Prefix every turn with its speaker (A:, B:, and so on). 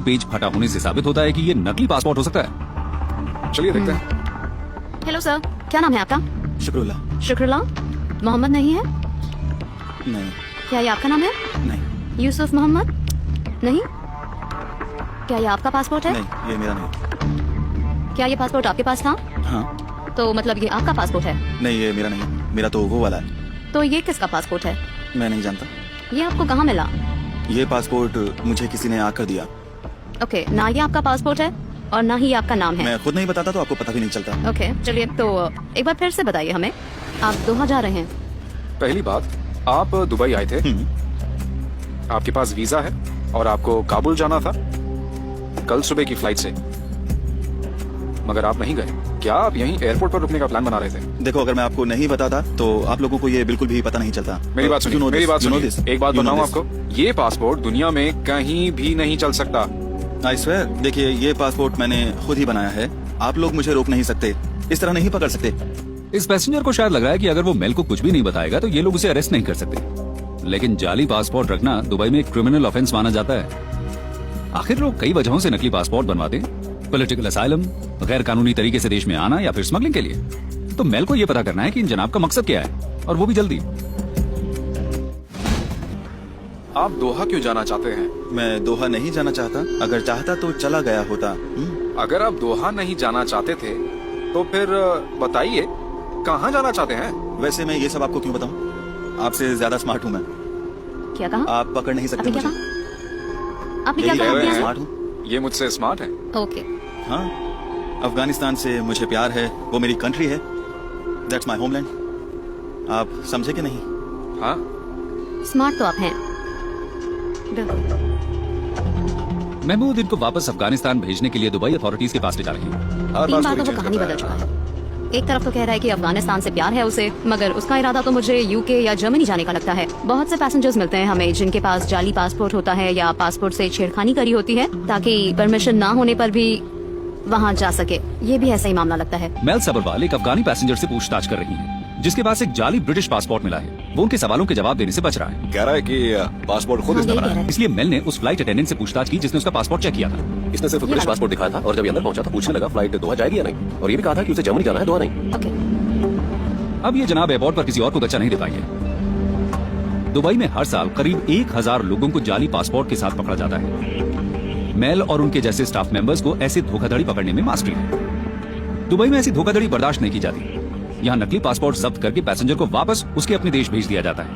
A: Page फटा होने से साबित होता है कि ये नकली पासपोर्ट हो सकता है। चलिए देखते हैं।
B: हेलो सर, क्या नाम है आपका?
C: शुक्रुल्लाह।
B: शुक्रुल्लाह। मोहम्मद नहीं है?
C: नहीं।
B: क्या ये आपका नाम है?
C: नहीं।
B: यूसुफ मोहम्मद? नहीं। क्या ये आपका पासपोर्ट है?
C: नहीं, ये मेरा नहीं।
B: क्या ये पासपोर्ट आपके पास था?
C: हाँ।
B: तो मतलब ये आपका पासपोर्ट है?
C: नहीं, ये मेरा नहीं, मेरा तो वो वाला है।
B: तो ये किसका पासपोर्ट है?
C: मैं नहीं जानता।
B: ये आपको कहाँ मिला?
C: ये पासपोर्ट मुझे किसी ने आकर दिया।
B: ओके, ना ये आपका पासपोर्ट है और ना ही आपका नाम है।
C: मैं खुद नहीं बताता तो आपको पता भी नहीं चलता।
B: ओके, चलिए तो एक बार फिर से बताइए हमें, आप दोहा जा रहे हैं?
A: पहली बात, आप दुबई आए थे, आपके पास वीजा है और आपको काबुल जाना था कल सुबह की फ्लाइट से, मगर आप नहीं गए। क्या आप यहीं एयरपोर्ट पर रुकने का प्लान बना रहे थे?
C: देखो, अगर मैं आपको नहीं बताता तो आप लोगों को ये बिल्कुल भी पता नहीं चलता।
A: मेरी बात सुनिए, मेरी बात सुनिए। एक बात बताऊं
C: आपको,
A: आपको, ये पासपोर्ट दुनिया में कहीं भी नहीं चल सकता।
C: I swear. देखिए, ये पासपोर्ट मैंने खुद ही बनाया है। आप लोग मुझे रोक नहीं सकते, इस तरह नहीं पकड़ सकते।
A: इस पैसेंजर को शायद लग रहा है कि अगर वो मेल को कुछ भी नहीं बताएगा तो ये लोग उसे अरेस्ट नहीं कर सकते, लेकिन जाली पासपोर्ट रखना दुबई में एक क्रिमिनल ऑफेंस माना जाता है। आखिर लोग कई वजहों से नकली पासपोर्ट बनवाते हैं, पॉलिटिकल असाइलम, गैर कानूनी तरीके से देश में आना या फिर स्मगलिंग के लिए। तो मेल को ये पता करना है कि इन जनाब का मकसद क्या है, और वो भी जल्दी। आप दोहा क्यों जाना चाहते हैं?
C: मैं दोहा नहीं जाना चाहता, अगर चाहता तो चला गया होता।
A: अगर आप दोहा नहीं जाना चाहते थे तो फिर बताइए कहाँ जाना चाहते हैं?
C: वैसे मैं ये सब आपको क्यों बताऊं? आपसे ज्यादा स्मार्ट हूँ मैं।
B: क्या कहा?
C: आप पकड़ नहीं सकते
B: आपने क्या
C: मुझे।
B: कहा? आपने क्या
C: यही
B: कहा?
C: है, मैं
B: आपने?
C: स्मार्ट हूँ।
A: ये मुझसे स्मार्ट है।
B: ओके,
C: हाँ, अफगानिस्तान से मुझे प्यार है, वो मेरी कंट्री है, दैट्स माय होमलैंड। आप समझे कि नहीं?
A: हाँ,
B: स्मार्ट तो आप हैं, बिल्कुल।
A: महमूद इनको वापस अफगानिस्तान भेजने के लिए दुबई अथॉरिटीज के पास ले जा रही है। हर
B: 3
A: बार
B: बार तो वो
A: स्टोरी
B: कहानी
A: चेंज
B: बदल
A: करता
B: चुका है। एक तरफ तो कह रहा है कि अफगानिस्तान से प्यार है उसे, मगर उसका इरादा तो मुझे यूके या जर्मनी जाने का लगता है। बहुत से पैसेंजर्स मिलते हैं हमें जिनके पास जाली पासपोर्ट होता है या पासपोर्ट से छेड़खानी करी होती है ताकि परमिशन ना होने पर भी वहाँ जा सके। ये भी ऐसा ही मामला लगता है।
A: मेल सबरवाल एक अफगानी पैसेंजर से पूछताछ कर रही है जिसके पास एक जाली ब्रिटिश पासपोर्ट मिला है। वो उनके सवालों के जवाब देने से बच रहा है।
D: कह रहा है कि पासपोर्ट खुद
B: हाँ,
D: इसने
B: यही
D: बनाया
B: कह रहा
D: है।
B: है।
A: इसलिए मेल ने उस फ्लाइट अटेंडेंट से पूछताछ की जिसने उसका पासपोर्ट चेक किया था।
D: इसने सिर्फ ब्रिटिश पासपोर्ट दिखाया था और जब ये अंदर पहुंचा तो पूछने लगा फ्लाइट दोहा जाएगी या नहीं, और ये भी कहा था कि उसे जर्मनी जाना है, दोहा नहीं।
B: ओके,
A: अब ये जनाब एयरपोर्ट पर किसी और को बच्चा नहीं दे पाई है। दुबई में हर साल करीब 1000 लोगों को जाली पासपोर्ट के साथ पकड़ा जाता है। मेल और उनके जैसे स्टाफ मेंबर्स को ऐसे धोखाधड़ी पकड़ने में मास्टरी है। दुबई में ऐसी धोखाधड़ी बर्दाश्त नहीं की जाती। यहाँ नकली पासपोर्ट जब्त करके पैसेंजर को वापस उसके अपने देश भेज दिया जाता है।